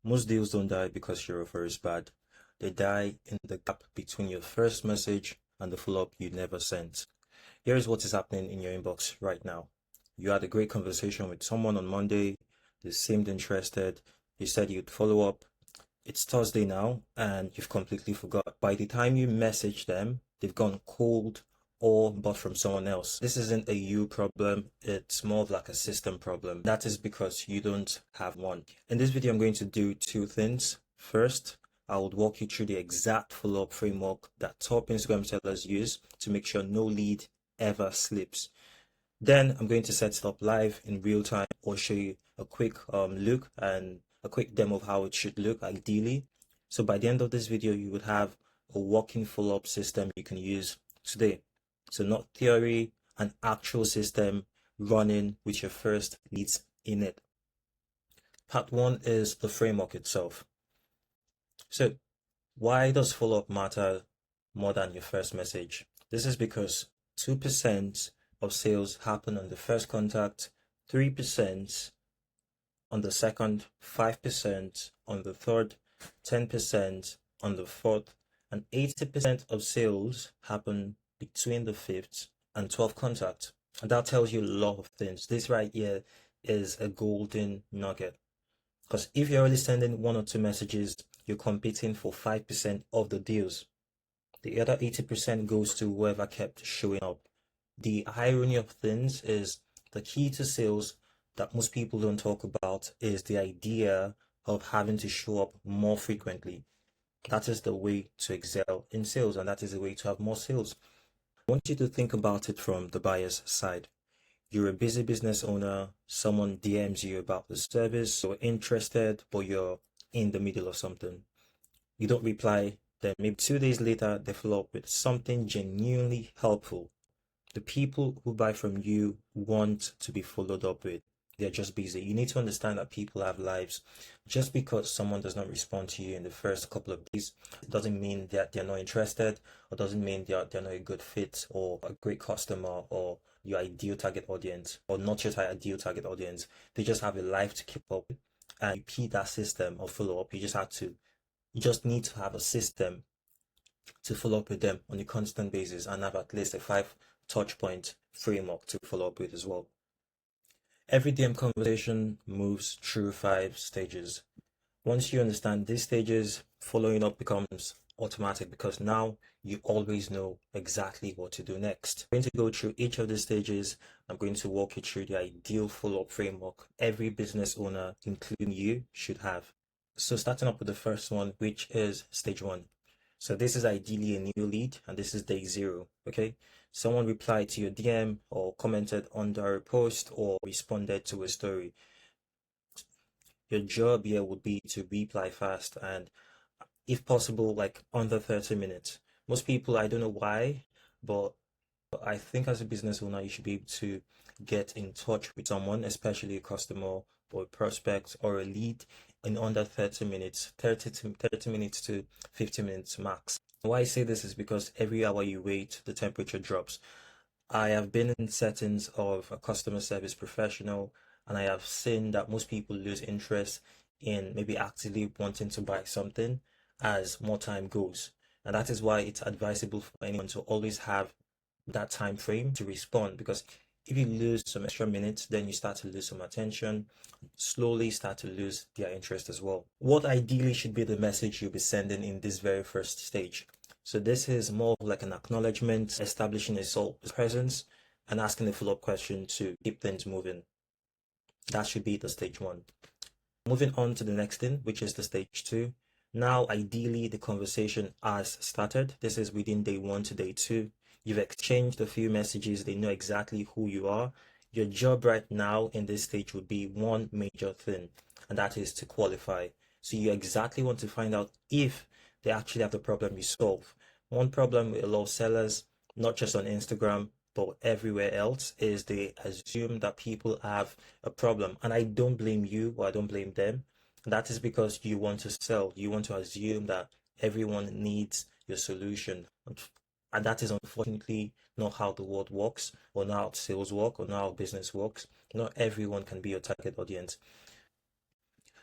Most deals don't die because your offer is bad. They die in the gap between your first message and the follow-up you never sent. Here is what is happening in your inbox right now. You had a great conversation with someone on Monday. They seemed interested. You said you'd follow up. It's Thursday now, and you've completely forgot. By the time you message them, they've gone cold or bought from someone else. This isn't a you problem, it's more of like a system problem. That is because you don't have one. In this video, I'm going to do two things. First, I will walk you through the exact follow-up framework that top Instagram sellers use to make sure no lead ever slips. Then I'm going to set it up live in real time or show you a quick look and a quick demo of how it should look ideally. So by the end of this video, you would have a working follow-up system you can use today. So not theory, an actual system running with your first leads in it. Part one is the framework itself. So why does follow-up matter more than your first message? This is because 2% of sales happen on the first contact, 3% on the second, 5% on the third, 10% on the fourth, and 80% of sales happen between the fifth and 12th contact. And that tells you a lot of things. This right here is a golden nugget. Because if you're only sending one or two messages, you're competing for 5% of the deals. The other 80% goes to whoever kept showing up. The irony of things is the key to sales that most people don't talk about is the idea of having to show up more frequently. That is the way to excel in sales, and that is the way to have more sales. I want you to think about it from the buyer's side. You're a busy business owner, someone DMs you about the service, you're interested, but you're in the middle of something. You don't reply, then maybe 2 days later, they follow up with something genuinely helpful. The people who buy from you want to be followed up with. They're just busy. You need to understand that people have lives. Just because someone does not respond to you in the first couple of days, it doesn't mean that they're not interested, or doesn't mean they're not a good fit, or a great customer, or your ideal target audience, or not your ideal target audience. They just have a life to keep up with. And repeat that system of follow up. You just need to have a system to follow up with them on a constant basis and have at least a 5 touch point framework to follow up with as well. Every DM conversation moves through 5 stages. Once you understand these stages, following up becomes automatic because now you always know exactly what to do next. I'm going to go through each of the stages. I'm going to walk you through the ideal follow-up framework every business owner, including you, should have. So starting up with the first one, which is stage one. So this is ideally a new lead, and this is day 0, okay? Someone replied to your DM or commented under a post or responded to a story. Your job here would be to reply fast and if possible, like under 30 minutes. Most people, I don't know why, but I think as a business owner, you should be able to get in touch with someone, especially a customer or a prospect or a lead in under 30 minutes, 30 minutes to 50 minutes max. Why I say this is because every hour you wait, the temperature drops. I have been in settings of a customer service professional, and I have seen that most people lose interest in maybe actively wanting to buy something as more time goes. And that is why it's advisable for anyone to always have that time frame to respond, because if you lose some extra minutes, then you start to lose some attention, slowly start to lose their interest as well. What ideally should be the message you'll be sending in this very first stage? So this is more of like an acknowledgement, establishing a sole presence, and asking a follow-up question to keep things moving. That should be the stage one. Moving on to the next thing, which is the stage two. Now, ideally, the conversation has started. This is within day 1 to day 2. You've exchanged a few messages. They know exactly who you are. Your job right now in this stage would be one major thing, and that is to qualify. So you exactly want to find out if they actually have the problem you solve. One problem with a lot of sellers, not just on Instagram, but everywhere else, is they assume that people have a problem. And I don't blame you, or I don't blame them. That is because you want to sell. You want to assume that everyone needs your solution. And that is unfortunately not how the world works, or not how sales work, or not how business works. Not everyone can be your target audience.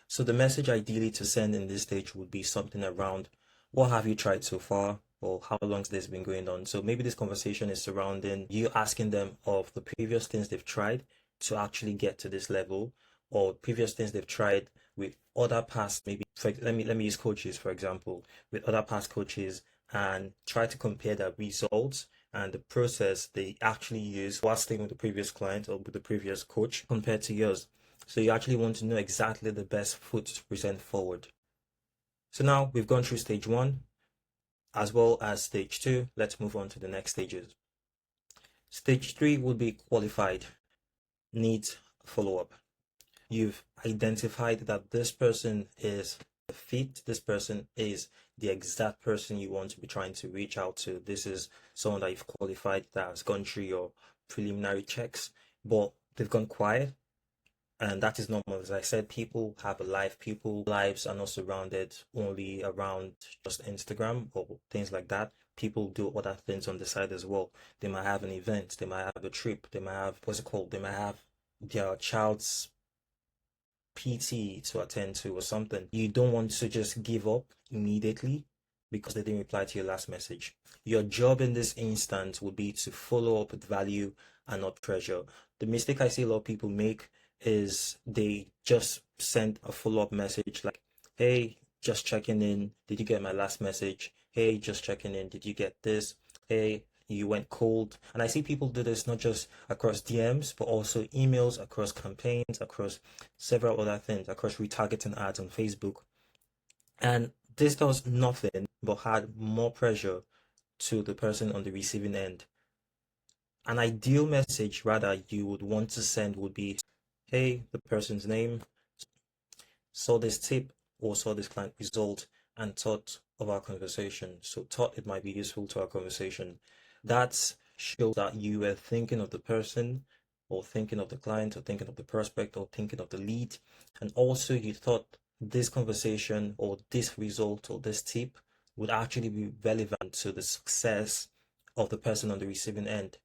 So the message ideally to send in this stage would be something around, what have you tried so far? Or how long has this been going on? So maybe this conversation is surrounding you asking them of the previous things they've tried to actually get to this level, or previous things they've tried with other past, maybe let me use coaches for example, with other past coaches, and try to compare their results and the process they actually use while staying with the previous client or with the previous coach compared to yours. So you actually want to know exactly the best foot to present forward. So now we've gone through stage one as well as stage two. Let's move on to the next stages. Stage three will be qualified, needs follow up. You've identified that this person is a fit, this person is the exact person you want to be trying to reach out to. This is someone that you've qualified that has gone through your preliminary checks, but they've gone quiet. And that is normal. As I said, people have a life. People lives are not surrounded only around just Instagram or things like that. People do other things on the side as well. They might have an event, they might have a trip, they might have what's it called? They might have their child's PT to attend to or something. You don't want to just give up immediately because they didn't reply to your last message. Your job in this instance would be to follow up with value and not pressure. The mistake I see a lot of people make is they just send a follow-up message like, hey, just checking in. Did you get my last message? Hey, just checking in. Did you get this? Hey, you went cold. And I see people do this not just across DMs, but also emails, across campaigns, across several other things, across retargeting ads on Facebook. And this does nothing but add more pressure to the person on the receiving end. An ideal message rather you would want to send would be, hey, the person's name, saw this tip or saw this client result and thought of our conversation. So thought it might be useful to our conversation. That shows that you were thinking of the person or thinking of the client or thinking of the prospect or thinking of the lead. And also you thought this conversation or this result or this tip would actually be relevant to the success of the person on the receiving end,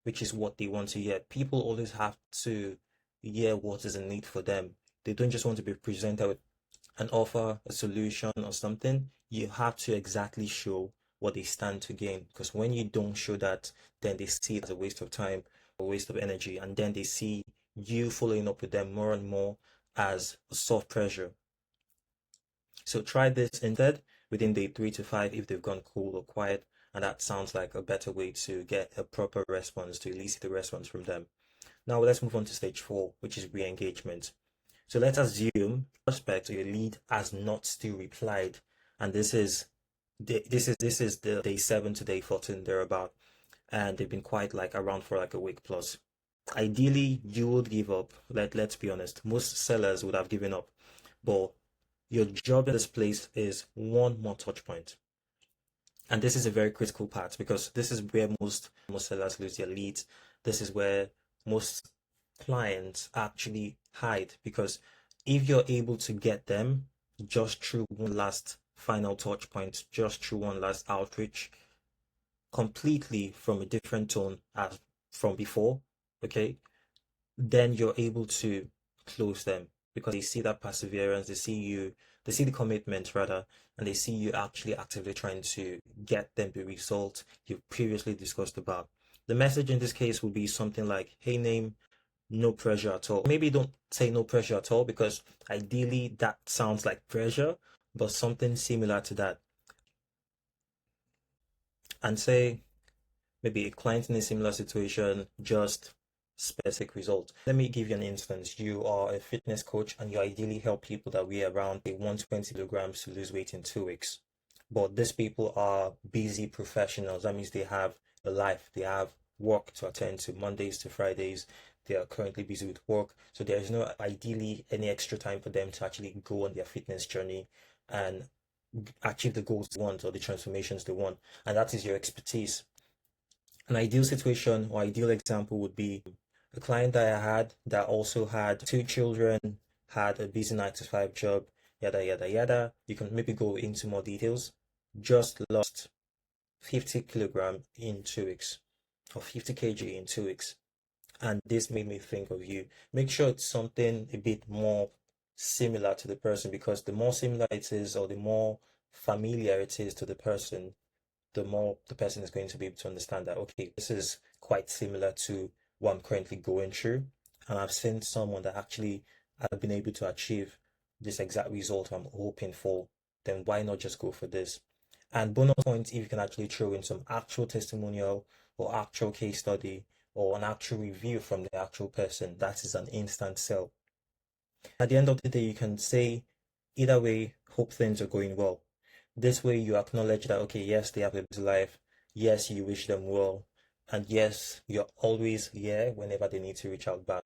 which is what they want to hear. People always have to hear what is in need for them. They don't just want to be presented with an offer, a solution, or something. You have to exactly show what they stand to gain. Because when you don't show that, then they see it as a waste of time, a waste of energy, and then they see you following up with them more and more as soft pressure. So try this instead within day 3 to 5 if they've gone cool or quiet, and that sounds like a better way to get a proper response, to elicit the response from them. Now let's move on to stage four, which is re-engagement. So let's assume prospect or your lead has not still replied, and this is the day 7 to day 14 thereabout, and they've been quite like around for like a week plus. Ideally, you would give up. Let's be honest. Most sellers would have given up, but your job in this place is one more touch point. And this is a very critical part because this is where most sellers lose their leads. This is where most clients actually hide, because if you're able to get them just through one last final touch point, just through one last outreach, completely from a different tone as from before, okay, then you're able to close them because they see that perseverance, they see the commitment rather, and they see you actually actively trying to get them the result you've previously discussed about. The message in this case will be something like, hey name, no pressure at all. Maybe don't say no pressure at all because ideally that sounds like pressure, but something similar to that. And say maybe a client in a similar situation, just specific results. Let me give you an instance. You are a fitness coach and you ideally help people that weigh around 120 kilograms to lose weight in 2 weeks. But these people are busy professionals. That means they have a life, they have work to attend to Mondays to Fridays. They are currently busy with work. So there is no ideally any extra time for them to actually go on their fitness journey and achieve the goals they want or the transformations they want. And that is your expertise. An ideal situation or ideal example would be a client that I had that also had 2 children, had a busy 9 to 5 job, yada yada yada. You can maybe go into more details. Just lost 50 kilogram in 2 weeks, or 50 kg in 2 weeks. And this made me think of you. Make sure it's something a bit more similar to the person, because the more similar it is, or the more familiar it is to the person, the more the person is going to be able to understand that, okay, this is quite similar to what I'm currently going through. And I've seen someone that actually have been able to achieve this exact result I'm hoping for. Then why not just go for this? And bonus points if you can actually throw in some actual testimonial or actual case study or an actual review from the actual person. That is an instant sell. At the end of the day, you can say either way, hope things are going well. This way, you acknowledge that, okay, yes, they have a busy life. Yes, you wish them well. And yes, you're always here whenever they need to reach out back.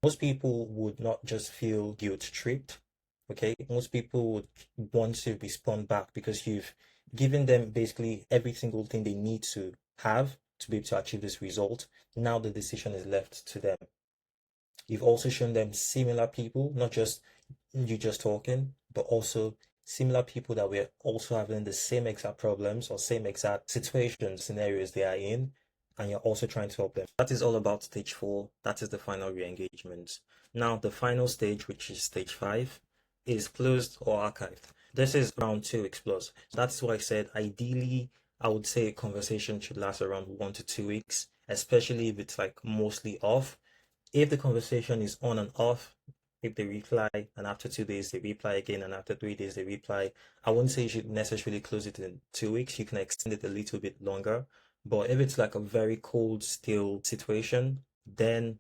Most people would not just feel guilt tripped. Okay. Most people would want to respond back because you've given them basically every single thing they need to have to be able to achieve this result. Now the decision is left to them. You've also shown them similar people, not just you just talking, but also similar people that were also having the same exact problems or same exact situations, scenarios they are in, and you're also trying to help them. That is all about stage 4. That is the final re-engagement. Now, the final stage, which is stage 5, is closed or archived. This is round 2 explores. That's why I said ideally, I would say a conversation should last around 1 to 2 weeks, especially if it's like mostly off. If the conversation is on and off, if they reply and after 2 days they reply again and after 3 days they reply, I wouldn't say you should necessarily close it in 2 weeks. You can extend it a little bit longer. But if it's like a very cold, still situation, then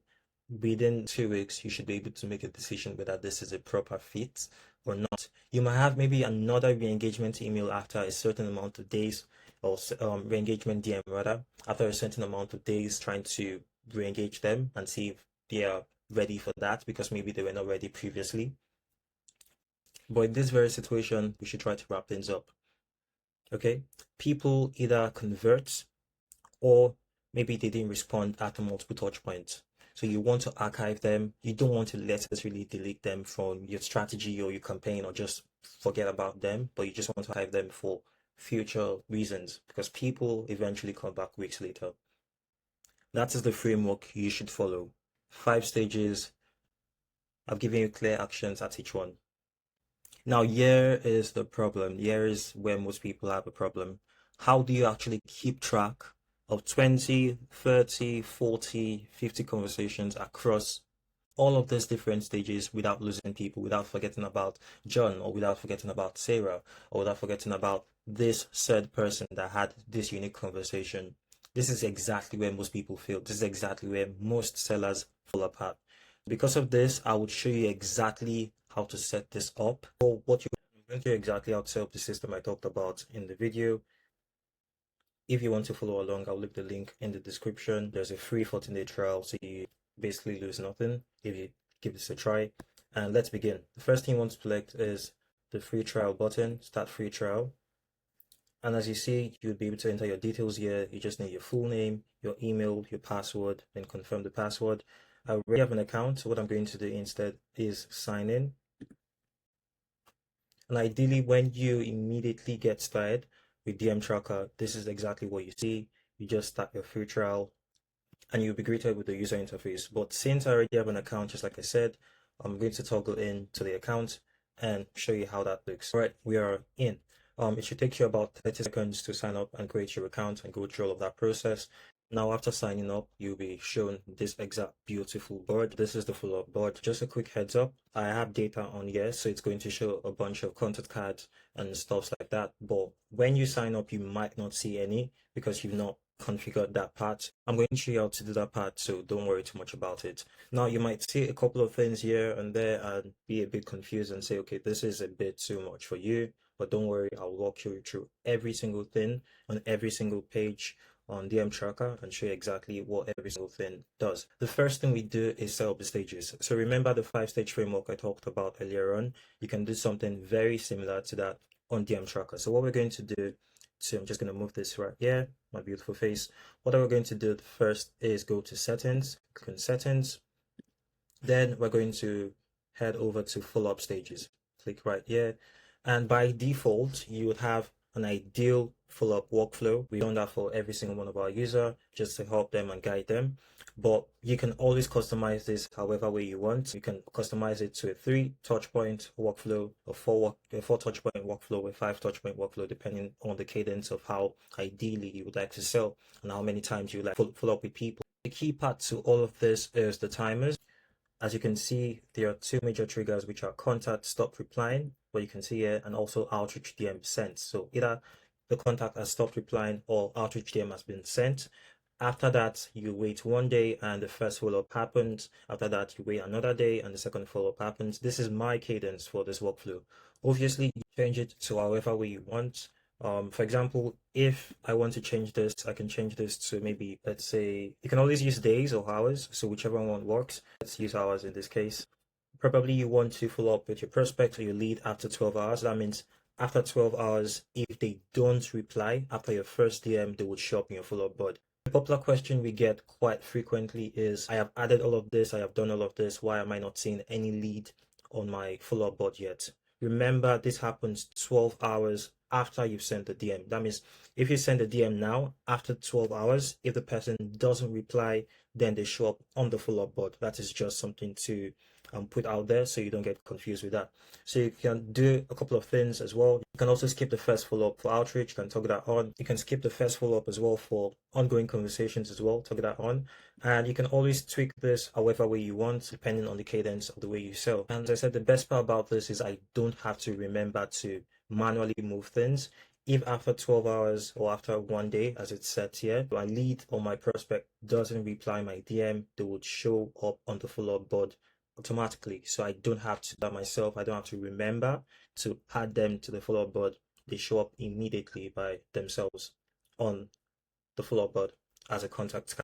within 2 weeks you should be able to make a decision whether this is a proper fit or not. You might have maybe another re-engagement email after a certain amount of days, or re-engagement DM rather, after a certain amount of days, trying to re-engage them and see if they are ready for that, because maybe they were not ready previously. But in this very situation, we should try to wrap things up. Okay, people either convert or maybe they didn't respond after multiple touch points. So you want to archive them. You don't want to necessarily delete them from your strategy or your campaign or just forget about them, but you just want to archive them for future reasons, because people eventually come back weeks later. That is the framework you should follow. 5 stages. I've given you clear actions at each one. Now, here is the problem. Here is where most people have a problem. How do you actually keep track of 20, 30, 40, 50 conversations across all of these different stages without losing people, without forgetting about John, or without forgetting about Sarah, or without forgetting about this third person that had this unique conversation? This is exactly where most people fail. This is exactly where most sellers fall apart. Because of this, I would show you exactly how to set this up. Or what you're going to show you exactly how to set up the system I talked about in the video. If you want to follow along, I'll leave the link in the description. There's a free 14-day trial, so you basically lose nothing if you give this a try. And let's begin. The first thing you want to select is the free trial button, start free trial. And as you see, you'll be able to enter your details here. You just need your full name, your email, your password, then confirm the password. I already have an account, so what I'm going to do instead is sign in. And ideally, when you immediately get started with DM Tracker, this is exactly what you see. You just start your free trial and you'll be greeted with the user interface. But since I already have an account, just like I said, I'm going to toggle in to the account and show you how that looks. All right, we are in. It should take you about 30 seconds to sign up and create your account and go through all of that process. Now, after signing up, you'll be shown this exact beautiful board. This is the follow-up board. Just a quick heads up, I have data on here, so it's going to show a bunch of contact cards and stuff like that. But when you sign up, you might not see any because you've not configured that part. I'm going to show you how to do that part, so don't worry too much about it. Now, you might see a couple of things here and there and be a bit confused and say, okay, this is a bit too much for you. But don't worry, I'll walk you through every single thing on every single page on DM Tracker and show you exactly what every single thing does. The first thing we do is set up the stages. So remember the 5-stage framework I talked about earlier on? You can do something very similar to that on DM Tracker. So what we're going to do, so I'm just going to move this right here, my beautiful face. What we're going to do first is go to settings, click on settings. Then we're going to head over to follow-up stages. Click right here. And by default, you would have an ideal follow-up workflow. We've done that for every single one of our users just to help them and guide them. But you can always customize this however way you want. You can customize it to a 3 touch point workflow, a 4 touch point workflow, a 5 touch point workflow, depending on the cadence of how ideally you would like to sell and how many times you like follow up with people. The key part to all of this is the timers. As you can see, there are 2 major triggers, which are contact stopped replying, what you can see here, and also outreach DM sent. So either the contact has stopped replying or outreach DM has been sent. After that, you wait 1 day and the first follow-up happens. After that, you wait another day and the second follow-up happens. This is my cadence for this workflow. Obviously, you change it to however way you want. For example, if I want to change this, I can change this to maybe, let's say, you can always use days or hours, so whichever one works. Let's use hours in this case. Probably you want to follow up with your prospect or your lead after 12 hours. That means after 12 hours, if they don't reply after your first DM, they would show up in your follow-up board. A popular question we get quite frequently is, I have added all of this, I have done all of this, why am I not seeing any lead on my follow-up board yet? Remember, this happens 12 hours after you've sent the DM. That means if you send a DM now, after 12 hours, if the person doesn't reply, then they show up on the follow-up board. That is just something to put out there so you don't get confused with that. So you can do a couple of things as well. You can also skip the first follow-up for outreach. You can toggle that on. You can skip the first follow-up as well for ongoing conversations as well. Toggle that on. And you can always tweak this however way you want, depending on the cadence of the way you sell. And as I said, the best part about this is I don't have to remember to manually move things. If after 12 hours or after 1 day, as it's set here, my lead or my prospect doesn't reply my DM, they would show up on the follow-up board automatically. So I don't have to do that myself. I don't have to remember to add them to the follow-up board. They show up immediately by themselves on the follow-up board as a contact.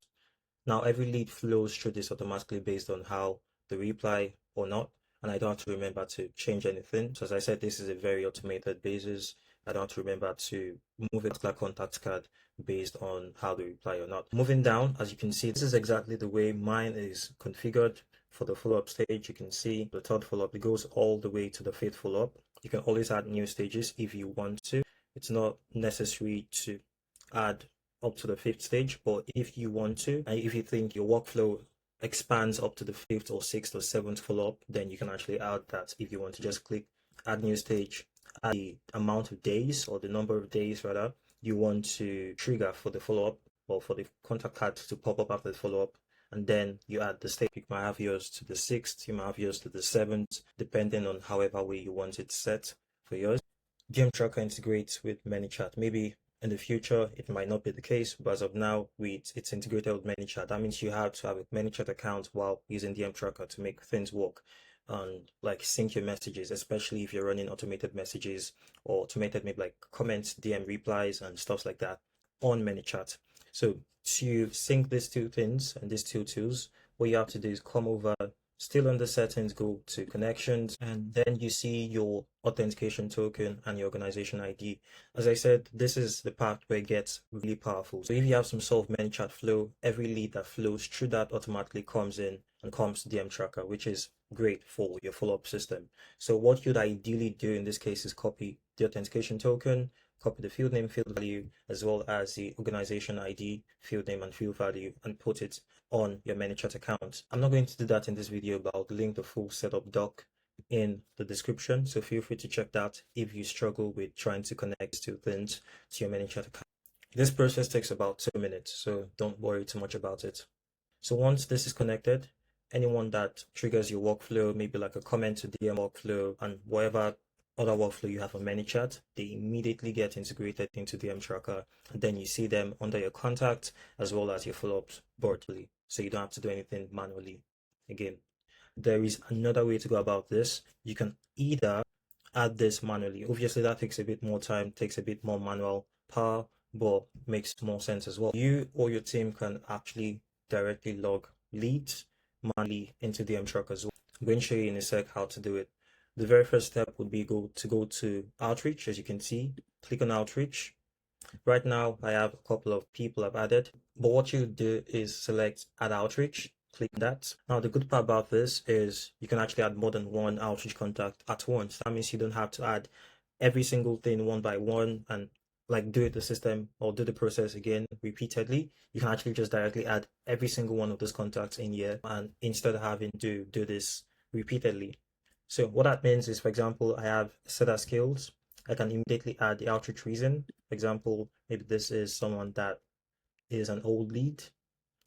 Now every lead flows through this automatically based on how they reply or not, and I don't have to remember to change anything. So as I said, this is a very automated basis. I don't have to remember to move a particular contact card based on how they reply or not. Moving down, as you can see, this is exactly the way mine is configured. For the follow-up stage, you can see the third follow-up, it goes all the way to the fifth follow-up. You can always add new stages if you want to. It's not necessary to add up to the fifth stage, but if you want to, and if you think your workflow expands up to the fifth or sixth or seventh follow-up, then you can actually add that. If you want to just click add new stage, add the amount of days or the number of days rather you want to trigger for the follow-up or for the contact card to pop up after the follow-up, and then you add the stage. You might have yours to the 6th, you might have yours to the 7th, depending on however way you want it set for yours. DM Tracker integrates with ManyChat. Maybe in the future it might not be the case, but as of now, it's integrated with ManyChat. That means you have to have a ManyChat account while using DM Tracker to make things work and like sync your messages, especially if you're running automated messages or automated maybe like comments, DM replies and stuff like that on ManyChat. So to sync these two things and these two tools, what you have to do is come over, still under settings, go to connections, and then you see your authentication token and your organization ID. As I said, this is the part where it gets really powerful. So if you have some sort of ManyChat flow, every lead that flows through that automatically comes in and comes to DM Tracker, which is great for your follow-up system. So what you'd ideally do in this case is copy the authentication token, copy the field name, field value, as well as the organization ID, field name and field value, and put it on your ManyChat account. I'm not going to do that in this video, but I'll link the full setup doc in the description. So feel free to check that if you struggle with trying to connect two things to your ManyChat account. This process takes about 2 minutes, so don't worry too much about it. So once this is connected, anyone that triggers your workflow, maybe like a comment to DM workflow and whatever other workflow you have on ManyChat, they immediately get integrated into DM Tracker, and then you see them under your contact as well as your follow-up board, so you don't have to do anything manually. Again, there is another way to go about this. You can either add this manually. Obviously, that takes a bit more time, takes a bit more manual power, but makes more sense as well. You or your team can actually directly log leads manually into DM Tracker as well. I'm going to show you in a sec how to do it. The very first step would be to go to outreach. As you can see, click on outreach. Right now, I have a couple of people I've added, but what you do is select add outreach, click that. Now, the good part about this is you can actually add more than one outreach contact at once. That means you don't have to add every single thing one by one and like do the system or do the process again repeatedly, you can actually just directly add every single one of those contacts in here, and instead of having to do this repeatedly. So what that means is, for example, I have set as skills. I can immediately add the outreach reason. For example, maybe this is someone that is an old lead.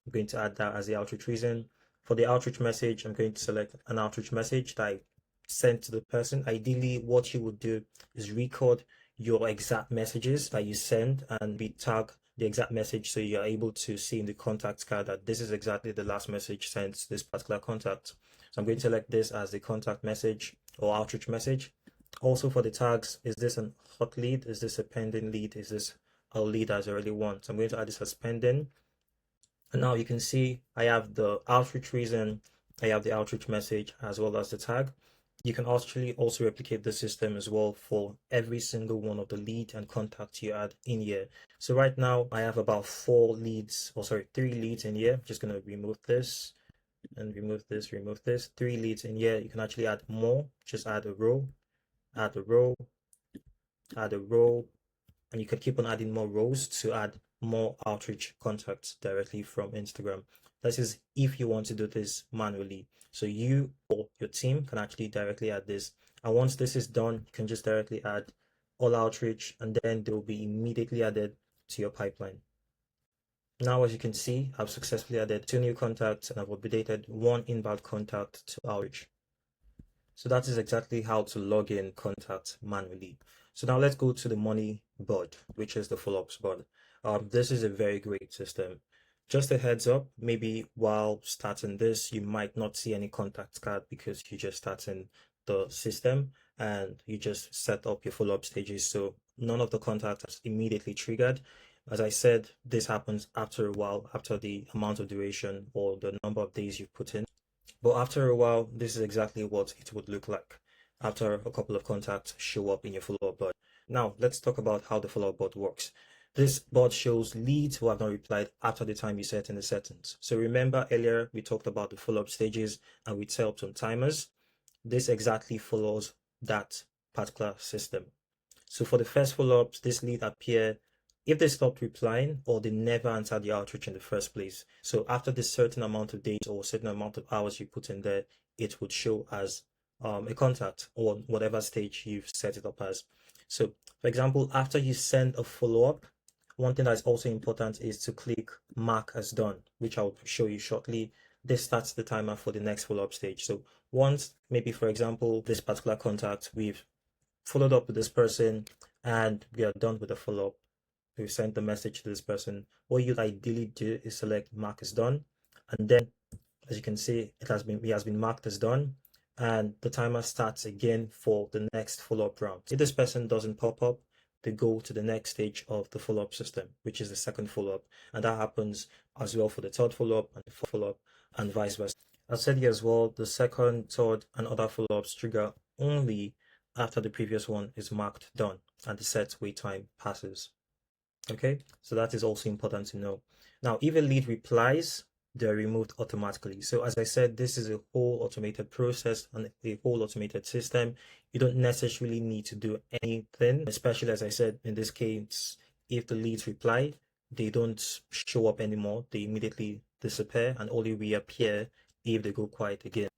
I'm going to add that as the outreach reason. For the outreach message, I'm going to select an outreach message that I sent to the person. Ideally, what you would do is record your exact messages that you send and tag the exact message, so you're able to see in the contacts card that this is exactly the last message sent to this particular contact. So I'm going to select this as the contact message or outreach message. Also for the tags, is this a hot lead? Is this a pending lead? Is this a lead that's already won? So I'm going to add this as pending. And now you can see I have the outreach reason, I have the outreach message, as well as the tag. You can actually also replicate the system as well for every single one of the lead and contacts you add in here. So right now I have about 3 leads in here. I'm just going to remove this and remove this, 3 leads in here. You can actually add more, just add a row, add a row, add a row, and you can keep on adding more rows to add more outreach contacts directly from Instagram. This is if you want to do this manually. So you or your team can actually directly add this. And once this is done, you can just directly add all outreach, and then they will be immediately added to your pipeline. Now, as you can see, I've successfully added 2 new contacts and I've updated 1 inbound contact to outreach. So that is exactly how to log in contacts manually. So now let's go to the money board, which is the follow-ups board. This is a very great system. Just a heads up, maybe while starting this, you might not see any contacts card because you just starting the system and you just set up your follow-up stages. So none of the contacts is immediately triggered. As I said, this happens after a while, after the amount of duration or the number of days you've put in. But after a while, this is exactly what it would look like after a couple of contacts show up in your follow-up board. Now, let's talk about how the follow-up board works. This board shows leads who have not replied after the time you set in the settings. So remember earlier, we talked about the follow-up stages and we set up some timers. This exactly follows that particular system. So for the first follow-ups, this lead appear if they stopped replying or they never answered the outreach in the first place. So after this certain amount of days or certain amount of hours you put in there, it would show as a contact or whatever stage you've set it up as. So for example, after you send a follow-up, one thing that's also important is to click mark as done, which I'll show you shortly. This starts the timer for the next follow-up stage. So once, maybe for example, this particular contact, we've followed up with this person and we are done with the follow-up, we sent the message to this person, what you ideally do is select mark as done, and then as you can see, it has been marked as done, and the timer starts again for the next follow-up round. If this person doesn't pop up, they go to the next stage of the follow-up system, which is the second follow-up, and that happens as well for the third follow-up and the fourth follow-up, and vice versa. I said here as well, the second, third, and other follow-ups trigger only after the previous one is marked done and the set wait time passes. Okay, so that is also important to know. Now, if a lead replies, they're removed automatically. So as I said, this is a whole automated process and a whole automated system. You don't necessarily need to do anything, especially as I said, in this case, if the leads reply, they don't show up anymore. They immediately disappear and only reappear if they go quiet again.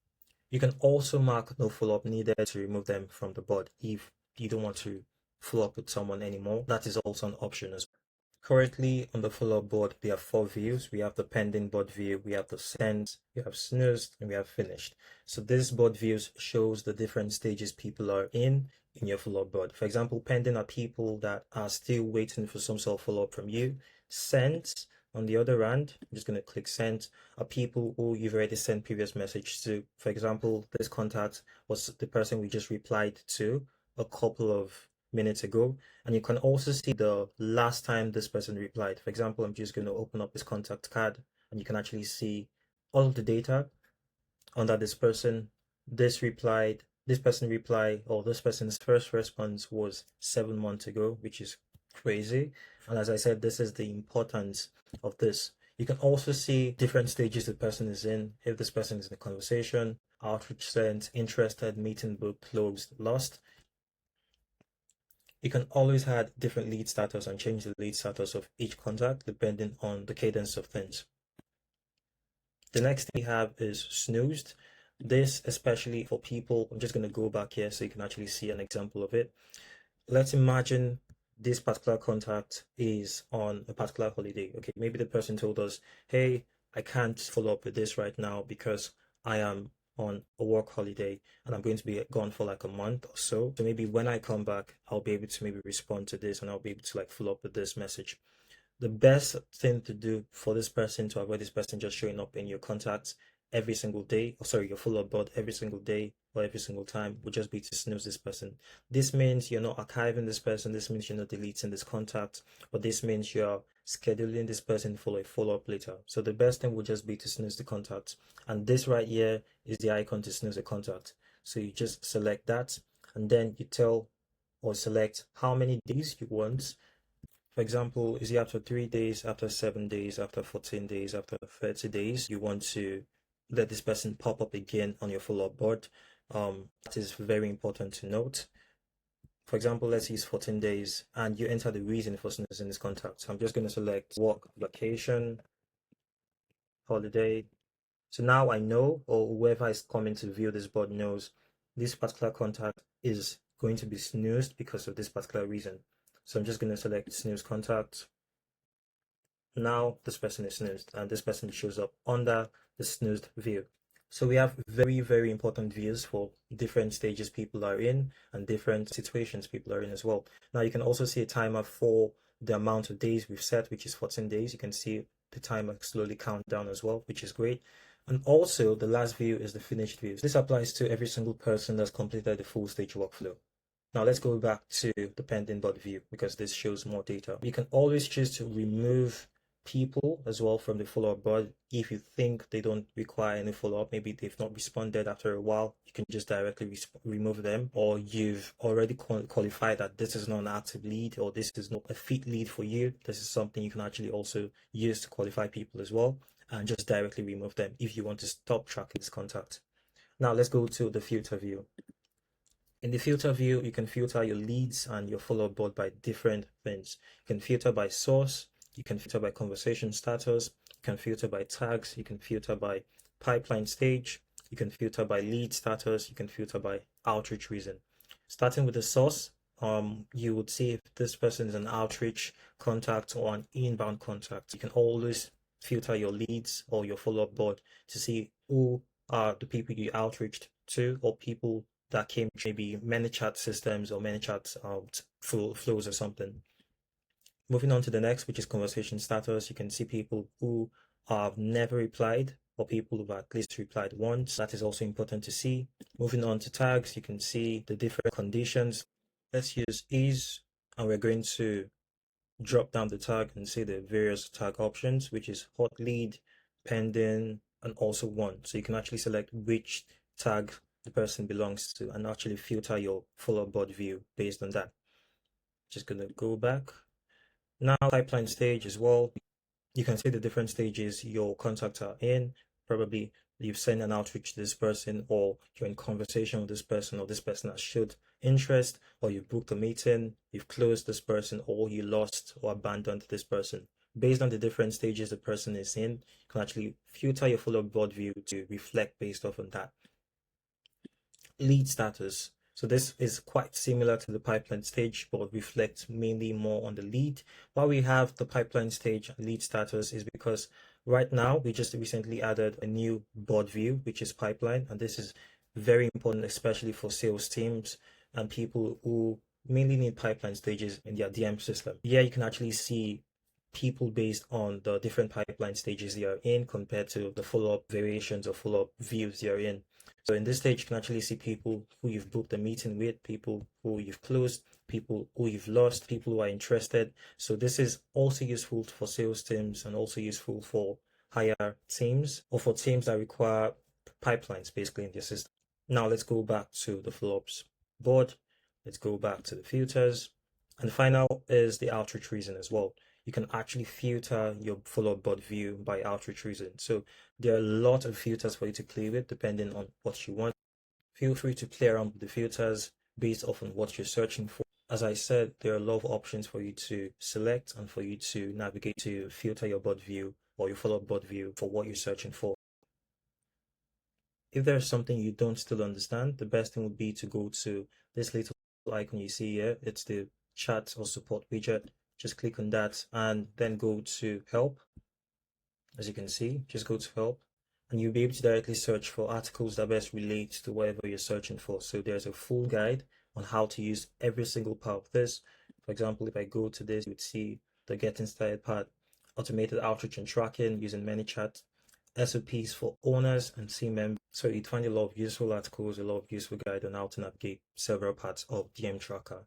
You can also mark no follow-up needed to remove them from the board if you don't want to follow up with someone anymore. That is also an option as well. Currently on the follow-up board, we have 4 views. We have the pending board view, we have the sent, we have snoozed, and we have finished. So this board views shows the different stages people are in your follow-up board. For example, pending are people that are still waiting for some sort of follow-up from you. Sent, on the other hand, I'm just going to click send, are people who you've already sent previous message to. For example, this contact was the person we just replied to a couple of minutes ago, and you can also see the last time this person replied. For example, I'm just going to open up this contact card and you can actually see all of the data under this person. This person replied, or this person's first response was 7 months ago, which is crazy. And as I said, this is the importance of this. You can also see different stages the person is in. If this person is in a conversation, outreach sent, interested, meeting booked, closed, lost. You can always add different lead status and change the lead status of each contact depending on the cadence of things. The next thing we have is snoozed. This, especially for people, I'm just going to go back here so you can actually see an example of it. Let's imagine this particular contact is on a particular holiday. Okay, maybe the person told us, hey, I can't follow up with this right now because I am on a work holiday and I'm going to be gone for like a month or so. So maybe when I come back, I'll be able to maybe respond to this and I'll be able to like follow up with this message. The best thing to do for this person to avoid this person just showing up in your contacts every single day, or sorry, your follow-up board every single day or every single time would just be to snooze this person. This means you're not archiving this person, this means you're not deleting this contact, but this means you're scheduling this person for a follow-up later. So the best thing would just be to snooze the contact. And this right here is the icon to snooze a contact. So you just select that and then you tell or select how many days you want. For example, is it after 3 days, after 7 days, after 14 days, after 30 days, you want to let this person pop up again on your follow-up board. That is very important to note. For example, let's use 14 days and you enter the reason for snoozing this contact. So I'm just going to select work, vacation, holiday. So now I know, or whoever is coming to view this board knows, this particular contact is going to be snoozed because of this particular reason. So I'm just going to select snooze contact. Now this person is snoozed and this person shows up under the snoozed view. So we have very, very important views for different stages people are in and different situations people are in as well. Now you can also see a timer for the amount of days we've set, which is 14 days. You can see the timer slowly count down as well, which is great. And also the last view is the finished view. This applies to every single person that's completed the full stage workflow. Now let's go back to the pending board view because this shows more data. You can always choose to remove people as well from the follow-up board if you think they don't require any follow-up. Maybe they've not responded after a while, you can just directly remove them, or you've already qualified that this is not an active lead or this is not a fit lead for you. This is something you can actually also use to qualify people as well and just directly remove them if you want to stop tracking this contact. Now let's go to the filter view. In the filter view, you can filter your leads and your follow-up board by different things. You can filter by source, you can filter by conversation status, you can filter by tags, you can filter by pipeline stage, you can filter by lead status, you can filter by outreach reason. Starting with the source, you would see if this person is an outreach contact or an inbound contact. You can always filter your leads or your follow-up board to see who are the people you outreached to or people that came maybe ManyChat systems or ManyChat flows or something. Moving on to the next, which is conversation status, you can see people who have never replied or people who have at least replied once. That is also important to see. Moving on to tags, you can see the different conditions. Let's use is, and we're going to drop down the tag and see the various tag options, which is hot lead, pending, and also one. So you can actually select which tag the person belongs to and actually filter your follow-up board view based on that. Just gonna go back. Now pipeline stage as well. You can see the different stages your contacts are in. Probably you've sent an outreach to this person, or you're in conversation with this person, or this person has showed interest, or you've booked a meeting, you've closed this person, or you lost or abandoned this person. Based on the different stages the person is in, you can actually filter your follow-up board view to reflect based off on that. Lead status. So this is quite similar to the pipeline stage, but reflects mainly more on the lead. Why we have the pipeline stage and lead status is because right now we just recently added a new board view, which is pipeline. And this is very important, especially for sales teams and people who mainly need pipeline stages in their DM system. Yeah, you can actually see people based on the different pipeline stages they are in compared to the follow-up variations or follow-up views they are in. So in this stage, you can actually see people who you've booked a meeting with, people who you've closed, people who you've lost, people who are interested. So this is also useful for sales teams and also useful for higher teams or for teams that require pipelines basically in their system. Now let's go back to the follow-ups board. Let's go back to the filters. And the final is the outreach reason as well. You can actually filter your follow-up board view by outreach reason. So there are a lot of filters for you to play with depending on what you want. Feel free to play around with the filters based off on what you're searching for. As I said, there are a lot of options for you to select and for you to navigate to filter your bot view or your follow-up bot view for what you're searching for. If there's something you don't still understand, the best thing would be to go to this little icon you see here. It's the chat or support widget. Just click on that and then go to help. As you can see, just go to help and you'll be able to directly search for articles that best relate to whatever you're searching for. So there's a full guide on how to use every single part of this. For example, if I go to this, you would see the getting started part, automated outreach and tracking using ManyChat, SOPs for owners and team members. So you'd find a lot of useful articles, a lot of useful guide on how to navigate several parts of DM Tracker.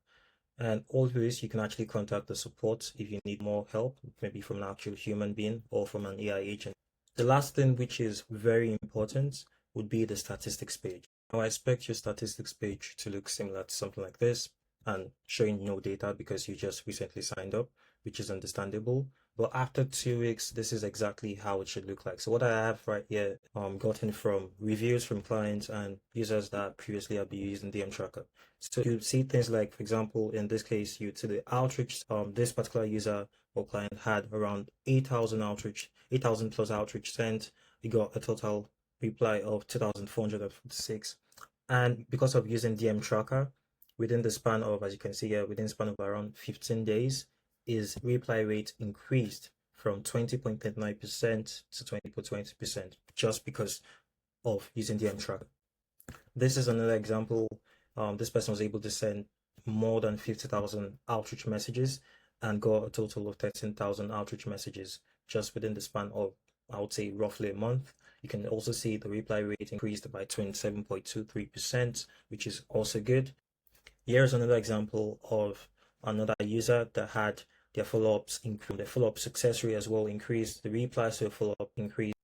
And all this, you can actually contact the support if you need more help, maybe from an actual human being or from an AI agent. The last thing, which is very important, would be the statistics page. Now, I expect your statistics page to look similar to something like this and showing no data because you just recently signed up, which is understandable. But after 2 weeks, this is exactly how it should look like. So what I have right here, gotten from reviews from clients and users that previously have been using DM Tracker. So you see things like, for example, in this case, you to the outreach, this particular user or client had around 8,000 plus outreach sent. He got a total reply of 2,446. And because of using DM Tracker, within the span of, as you can see here, within the span of around 15 days, his reply rate increased from 20.39% to 20.20% just because of using DM Tracker. This is another example. This person was able to send more than 50,000 outreach messages and got a total of 13,000 outreach messages just within the span of, I would say, roughly a month. You can also see the reply rate increased by 27.23%, which is also good. Here's another example of another user that had their follow-ups increase, their follow-up success rate as well increased, the replies to a follow-up increased,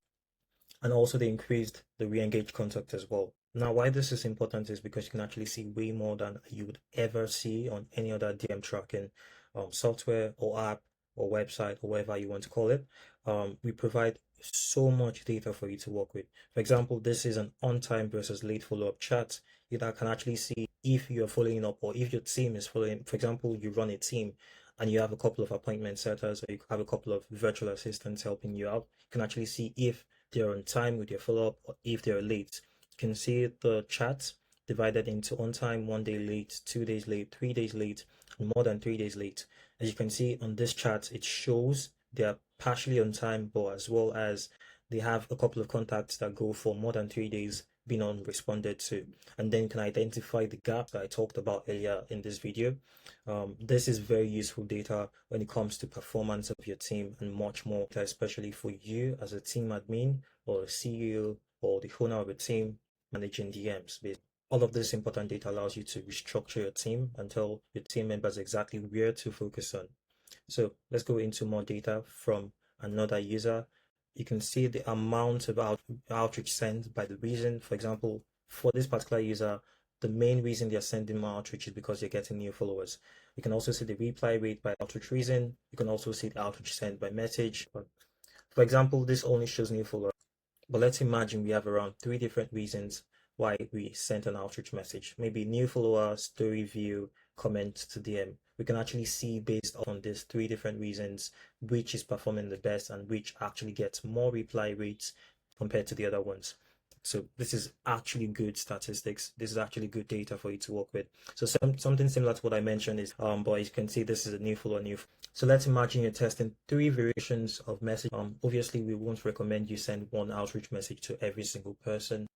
and also they increased the re-engaged contact as well. Now, why this is important is because you can actually see way more than you would ever see on any other DM tracking software or app or website or whatever you want to call it. We provide so much data for you to work with. For example, this is an on-time versus late follow-up chat. You can actually see if you're following up or if your team is following. For example, you run a team and you have a couple of appointment setters or you have a couple of virtual assistants helping you out. You can actually see if they're on time with your follow-up or if they're late. You can see the chat divided into on time, 1 day late, 2 days late, 3 days late, and more than 3 days late. As you can see on this chart, it shows they are partially on time, but as well as they have a couple of contacts that go for more than 3 days being unresponded to. And then you can identify the gap that I talked about earlier in this video. This is very useful data when it comes to performance of your team and much more, especially for you as a team admin or a CEO or the owner of a team managing DMs. All of this important data allows you to restructure your team and tell your team members exactly where to focus on. So let's go into more data from another user. You can see the amount of outreach sent by the reason. For example, for this particular user, the main reason they're sending more outreach is because you're getting new followers. You can also see the reply rate by outreach reason. You can also see the outreach sent by message. For example, this only shows new followers. But let's imagine we have around 3 different reasons why we sent an outreach message. Maybe new follower, story view, comment to DM. We can actually see based on these 3 different reasons which is performing the best and which actually gets more reply rates compared to the other ones. So this is actually good statistics. This is actually good data for you to work with. So something similar to what I mentioned is, but you can see this is a new follower, So let's imagine you're testing 3 variations of message. Obviously, we won't recommend you send one outreach message to every single person.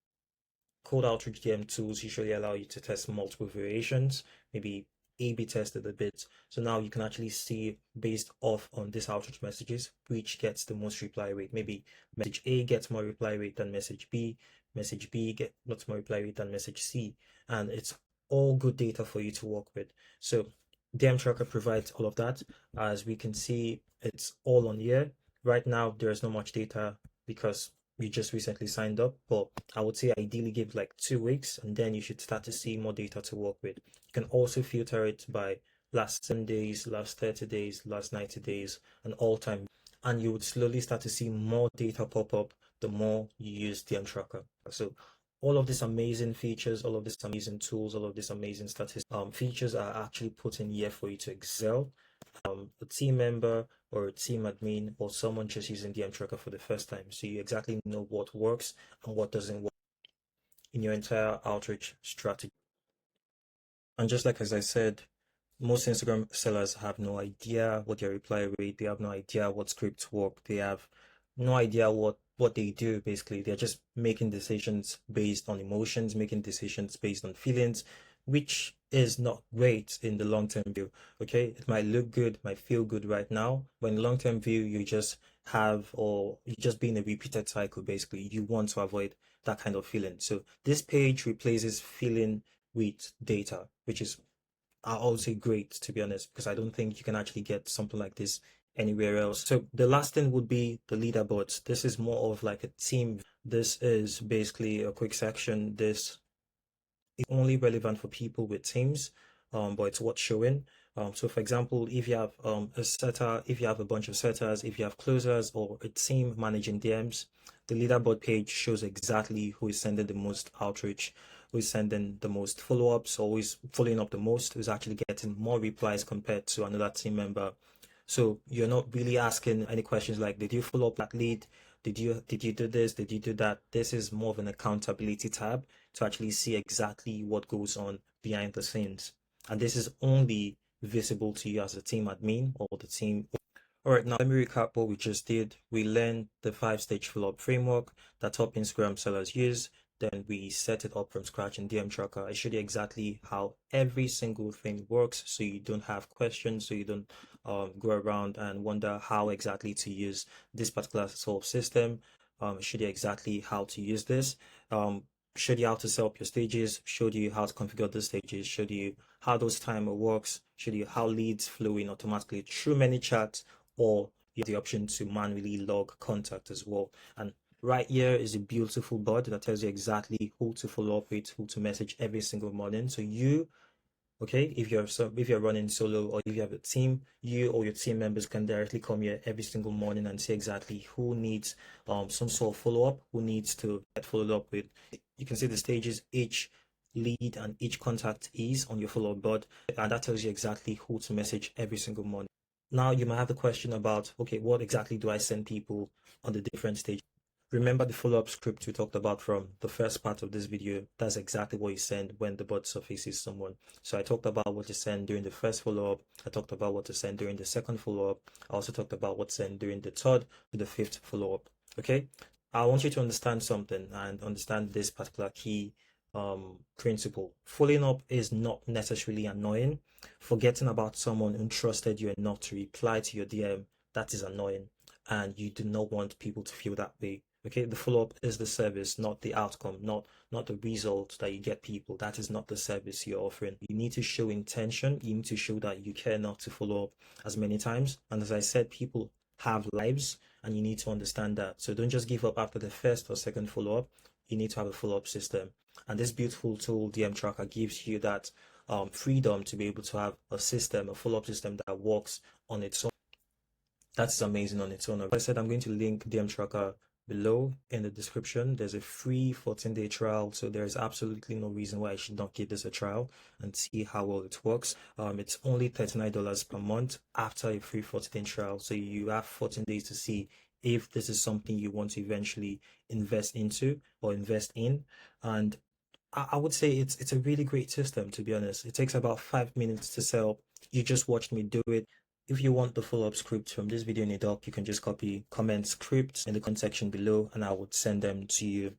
Cold outreach DM tools usually allow you to test multiple variations, maybe A/B tested a bit. So now you can actually see based off on these outreach messages, which gets the most reply rate. Maybe message A gets more reply rate than message B gets lots more reply rate than message C. And it's all good data for you to work with. So DM Tracker provides all of that. As we can see, it's all on here. Right now, there's not much data because we just recently signed up, but I would say ideally give like 2 weeks and then you should start to see more data to work with. You can also filter it by last 7 days, last 30 days, last 90 days, and all time. And you would slowly start to see more data pop up the more you use DM Tracker. So All of these amazing features, all of these amazing tools, all of these amazing statistics features are actually put in here for you to excel. A team member or a team admin or someone just using DM Tracker for the first time, so you exactly know what works and what doesn't work in your entire outreach strategy. And just like as I said, most Instagram sellers have no idea what their reply rate, they have no idea what scripts work, they have no idea what they do basically. They're just making decisions based on emotions, making decisions based on feelings, which is not great in the long-term view. Okay, it might look good, might feel good right now, but in the long-term view, you just have or you just be in a repeated cycle basically. You want to avoid that kind of feeling. So this page replaces feeling with data, which is I'll say great, to be honest, because I don't think you can actually get something like this anywhere else. So the last thing would be the leaderboards. This is more of like a team. This is basically a quick section. This is only relevant for people with teams, but it's worth showing. So for example, if you have a setter, if you have a bunch of setters, if you have closers or a team managing DMs, the leaderboard page shows exactly who is sending the most outreach, who is sending the most follow-ups, or who is following up the most, who's actually getting more replies compared to another team member. So you're not really asking any questions like, did you follow up that lead? Did you do this? Did you do that? This is more of an accountability tab to actually see exactly what goes on behind the scenes. And this is only visible to you as a team admin or the team. All right, now let me recap what we just did. We learned the 5-stage follow-up framework that top Instagram sellers use. Then we set it up from scratch in DM Tracker. I showed you exactly how every single thing works, so you don't have questions, so you don't go around and wonder how exactly to use this particular sort of system. I showed you exactly how to use this. Um, showed you how to set up your stages, showed you how to configure the stages, showed you how those timer works, showed you how leads flow in automatically through ManyChat, or you have the option to manually log contact as well. And right here is a beautiful board that tells you exactly who to follow up with, who to message every single morning. So you, okay, if you're running solo or if you have a team, you or your team members can directly come here every single morning and see exactly who needs some sort of follow-up, who needs to get followed up with. You can see the stages each lead and each contact is on your follow-up board, and that tells you exactly who to message every single morning. Now you might have the question about, okay, what exactly do I send people on the different stages? Remember the follow-up script we talked about from the first part of this video? That's exactly what you send when the bot surfaces someone. So I talked about what to send during the first follow-up. I talked about what to send during the second follow-up. I also talked about what to send during the third to the fifth follow-up. Okay? I want you to understand something and understand this particular key principle. Following up is not necessarily annoying. Forgetting about someone who trusted you enough to reply to your DM, that is annoying. And you do not want people to feel that way. Okay, the follow-up is the service, not the outcome, not the result that you get people. That is not the service you're offering. You need to show intention. You need to show that you care enough to follow up as many times. And as I said, people have lives and you need to understand that. So don't just give up after the first or second follow-up. You need to have a follow-up system. And this beautiful tool, DM Tracker, gives you that freedom to be able to have a system, a follow-up system that works on its own. That's amazing on its own. As I said, I'm going to link DM Tracker below in the description. There's a free 14-day trial, so there's absolutely no reason why I should not give this a trial and see how well it works. It's only $39 per month after a free 14-day trial, so you have 14 days to see if this is something you want to eventually invest into or invest in. And I would say it's a really great system, to be honest. It takes about 5 minutes to set up. You just watched me do it. If you want the follow-up scripts from this video in a doc, you can just copy comment scripts in the comment section below and I would send them to you.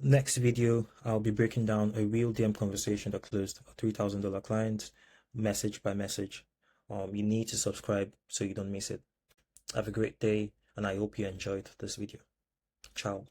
Next video, I'll be breaking down a real DM conversation that closed a $3,000 client, message by message. You need to subscribe so you don't miss it. Have a great day and I hope you enjoyed this video. Ciao.